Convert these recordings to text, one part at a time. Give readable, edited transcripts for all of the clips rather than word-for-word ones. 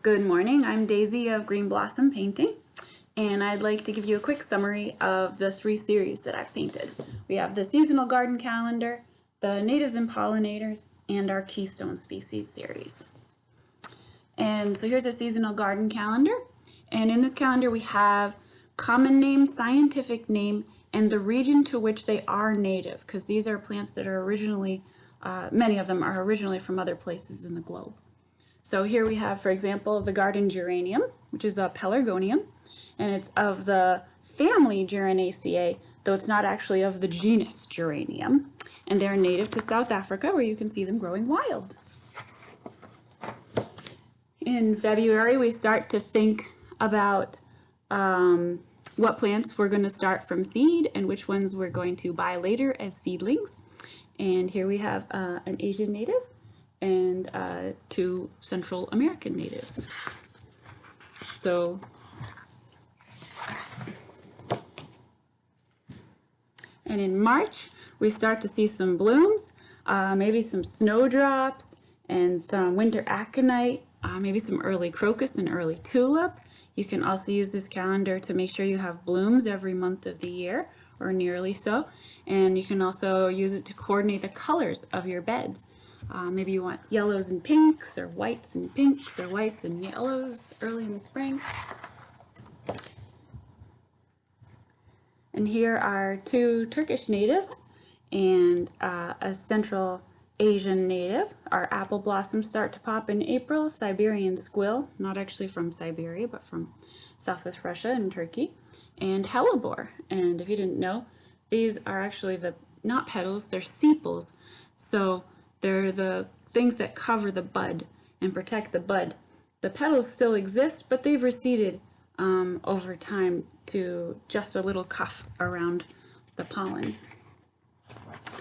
Good morning, I'm Daisy of Green Blossom Painting, and I'd like to give you a quick summary of the 3 series that I've painted. We have the Seasonal Garden Calendar, the Natives and Pollinators, and our Keystone Species series. And so here's our Seasonal Garden Calendar, and in this calendar we have common name, scientific name, and the region to which they are native, because these are plants that are originally, many of them are originally from other places in the globe. So here we have, for example, the garden geranium, which is a pelargonium, and it's of the family Geranaceae, though it's not actually of the genus Geranium, and they're native to South Africa, where you can see them growing wild. In February, we start to think about what plants we're going to start from seed and which ones we're going to buy later as seedlings. And here we have an Asian native and 2 Central American natives. So and in March we start to see some blooms, maybe some snowdrops and some winter aconite, maybe some early crocus and early tulip. You can also use this calendar to make sure you have blooms every month of the year, or nearly so. And you can also use it to coordinate the colors of your beds. Maybe you want yellows and pinks, or whites and pinks, or whites and yellows early in the spring. And here are 2 Turkish natives and a Central Asian native. Our apple blossoms start to pop in April. Siberian squill, not actually from Siberia, but from Southwest Russia and Turkey. And hellebore. And if you didn't know, these are actually not petals, they're sepals. So they're the things that cover the bud and protect the bud. The petals still exist, but they've receded over time to just a little cuff around the pollen.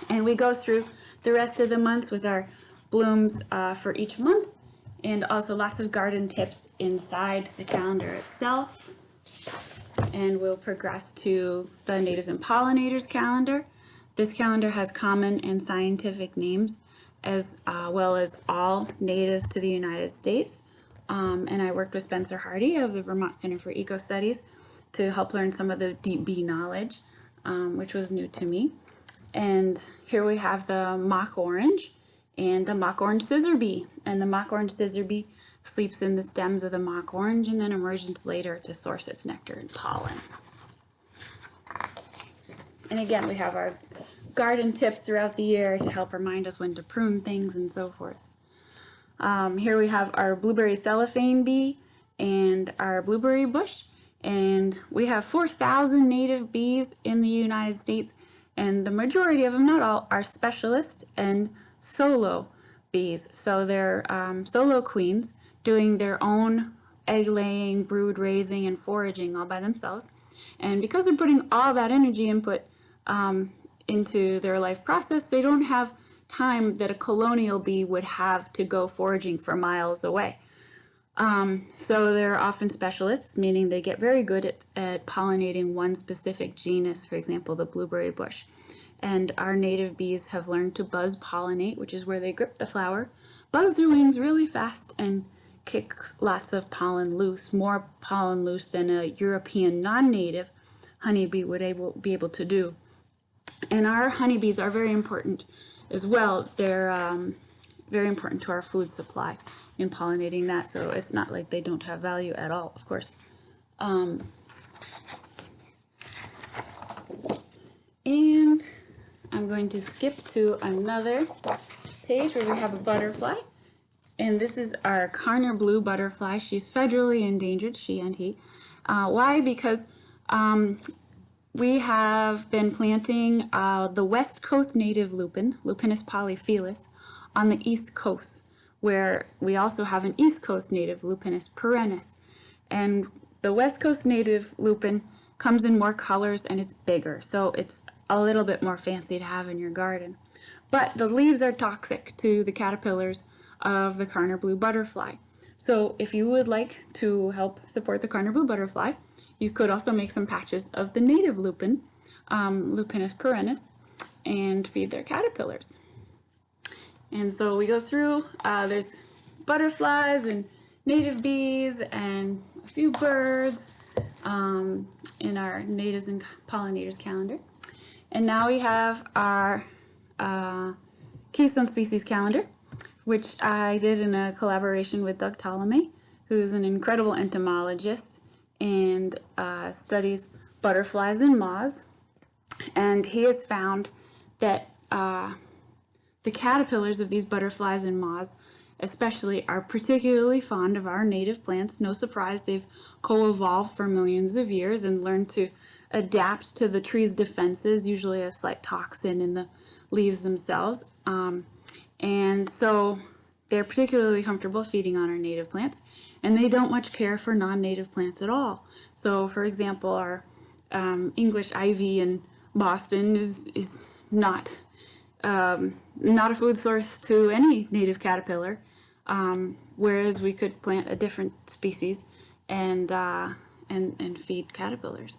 And we go through the rest of the months with our blooms for each month, and also lots of garden tips inside the calendar itself. And we'll progress to the Natives and Pollinators calendar. This calendar has common and scientific names, as well as all natives to the United States. And I worked with Spencer Hardy of the Vermont Center for Eco Studies to help learn some of the deep bee knowledge, which was new to me. And here we have the mock orange and the mock orange scissor bee. And the mock orange scissor bee sleeps in the stems of the mock orange and then emerges later to source its nectar and pollen. And again, we have our garden tips throughout the year to help remind us when to prune things and so forth. Here we have our blueberry cellophane bee and our blueberry bush, and we have 4,000 native bees in the United States, and the majority of them, not all, are specialist and solo bees. So they're solo queens doing their own egg laying, brood raising, and foraging all by themselves. And because they're putting all that energy input into their life process, they don't have time that a colonial bee would have to go foraging for miles away. So they're often specialists, meaning they get very good at pollinating one specific genus, for example, the blueberry bush. And our native bees have learned to buzz pollinate, which is where they grip the flower, buzz their wings really fast, and kick lots of pollen loose, more pollen loose than a European non-native honeybee would be able to do. And our honeybees are very important as well. They're very important to our food supply in pollinating that, so it's not like they don't have value at all, of course. And I'm going to skip to another page where we have a butterfly. And this is our Carner blue butterfly. She's federally endangered, she and he. Why? Because we have been planting the West Coast native lupin, Lupinus polyphyllus, on the East Coast, where we also have an East Coast native, Lupinus perennis. And the West Coast native lupin comes in more colors and it's bigger, so it's a little bit more fancy to have in your garden. But the leaves are toxic to the caterpillars of the Carner blue butterfly. So if you would like to help support the Carner blue butterfly, you could also make some patches of the native lupin, Lupinus perennis, and feed their caterpillars. And so we go through, there's butterflies and native bees and a few birds in our natives and pollinators calendar. And now we have our Keystone species calendar, which I did in a collaboration with Doug Ptolemy, who's an incredible entomologist and studies butterflies and moths. And he has found that the caterpillars of these butterflies and moths especially are particularly fond of our native plants. No surprise, they've co-evolved for millions of years and learned to adapt to the tree's defenses, usually a slight toxin in the leaves themselves. And so they're particularly comfortable feeding on our native plants, and they don't much care for non-native plants at all. So for example, our English ivy in Boston is not a food source to any native caterpillar, whereas we could plant a different species and feed caterpillars,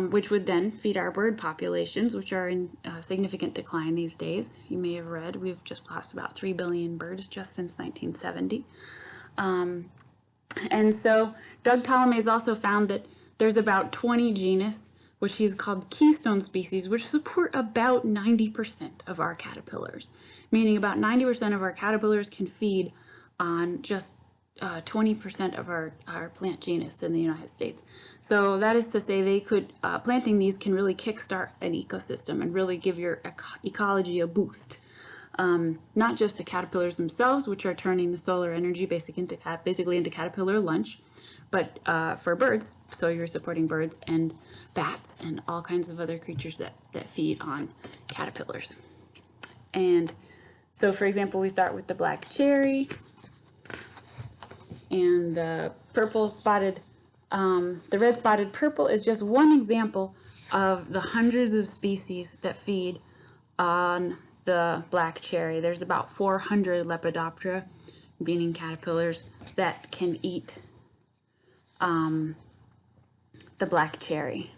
which would then feed our bird populations, which are in significant decline these days. You may have read we've just lost about 3 billion birds just since 1970. And so Doug Ptolemy has also found that there's about 20 genus, which he's called Keystone species, which support about 90% of our caterpillars, meaning about 90% of our caterpillars can feed on just 20% of our plant genus in the United States. So that is to say they could, planting these can really kickstart an ecosystem and really give your ecology a boost. Not just the caterpillars themselves, which are turning the solar energy basically into caterpillar lunch, but for birds, so you're supporting birds and bats and all kinds of other creatures that feed on caterpillars. And so for example, we start with the black cherry and the purple spotted, the red spotted purple is just one example of the hundreds of species that feed on the black cherry. There's about 400 Lepidoptera, meaning caterpillars, that can eat the black cherry.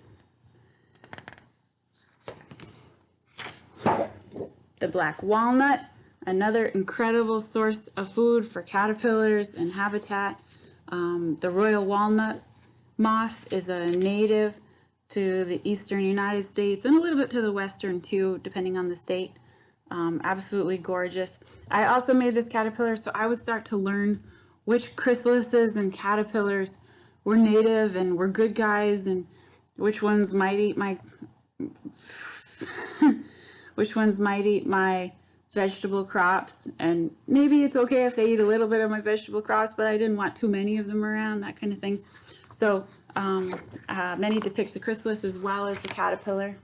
The black walnut, another incredible source of food for caterpillars and habitat. The royal walnut moth is a native to the eastern United States and a little bit to the western too, depending on the state. Absolutely gorgeous. I also made this caterpillar so I would start to learn which chrysalises and caterpillars were native and were good guys, and which ones might eat my vegetable crops. And maybe it's okay if they eat a little bit of my vegetable crops, but I didn't want too many of them around, that kind of thing. So many depict the chrysalis as well as the caterpillar.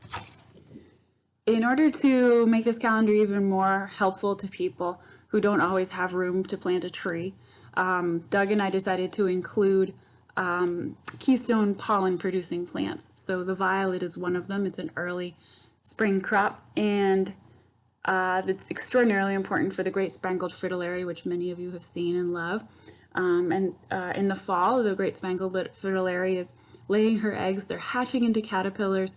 In order to make this calendar even more helpful to people who don't always have room to plant a tree, Doug and I decided to include keystone pollen producing plants. So the violet is one of them. It's an early spring crop, and it's extraordinarily important for the great spangled fritillary, which many of you have seen and love. In the fall, the great spangled fritillary is laying her eggs. They're hatching into caterpillars,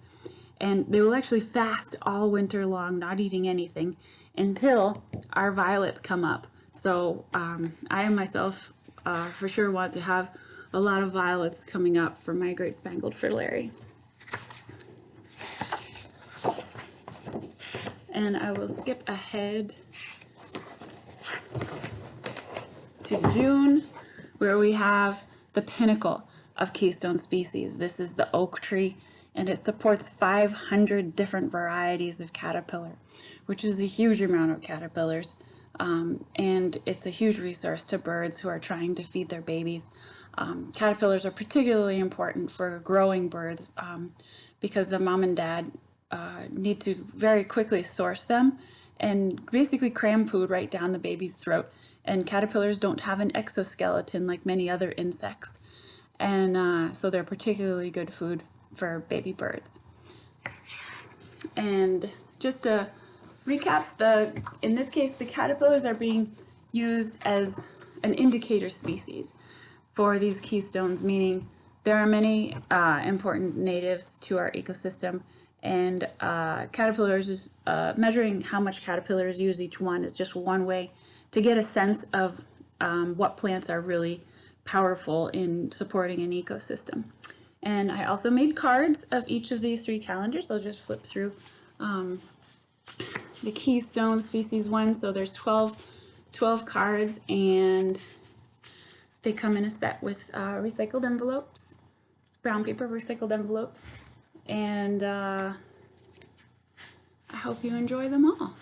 and they will actually fast all winter long, not eating anything, until our violets come up. So I myself for sure want to have a lot of violets coming up for my great spangled fritillary. And I will skip ahead to June, where we have the pinnacle of keystone species. This is the oak tree, and it supports 500 different varieties of caterpillar, which is a huge amount of caterpillars. And it's a huge resource to birds who are trying to feed their babies. Caterpillars are particularly important for growing birds because the mom and dad need to very quickly source them and basically cram food right down the baby's throat. And caterpillars don't have an exoskeleton like many other insects. And so they're particularly good food for baby birds. And just to recap, in this case, the caterpillars are being used as an indicator species for these keystones, meaning there are many important natives to our ecosystem, and caterpillars is measuring how much caterpillars use each one is just one way to get a sense of what plants are really powerful in supporting an ecosystem. And I also made cards of each of these 3 calendars. I'll just flip through the Keystone species one. So there's 12 cards, and they come in a set with recycled envelopes, brown paper recycled envelopes. And I hope you enjoy them all.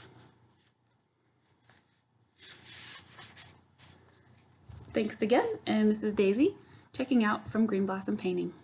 Thanks again, and this is Daisy checking out from Green Blossom Painting.